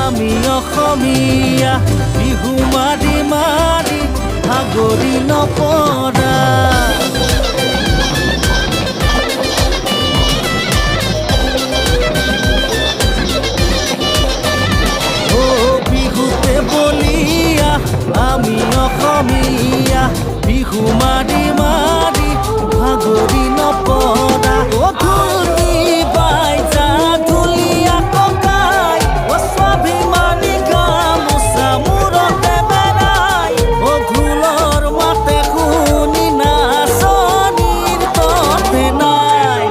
আমি অসমীয়া বিহু মাৰি মাৰি ভাগৰি নপৰা বলিয়া আমি অসমীয়া বিহু মাৰি মাৰি ভাগৰি নপৰা ধুলি বাইজা ঢুলীয়া ককাই স্বাভিমানী গামোচা মূৰতে বেৰাই ঢোলৰ মাতে শুনি নাচনীৰ ততে নাই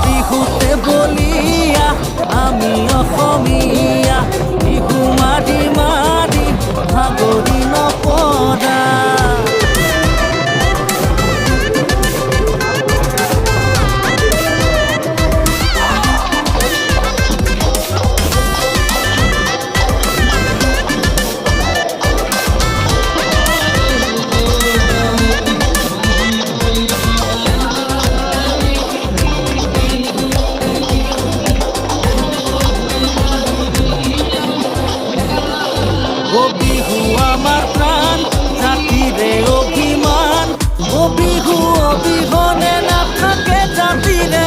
বিহুতে বলিয়া আমি অসমীয়া বিহু মাৰি মাৰি ভাগৰি নপৰা বিহু আমাৰ প্ৰাণ জাতিৰে অভিমান বিহু অবিহনে নাথাকে জাতিৰে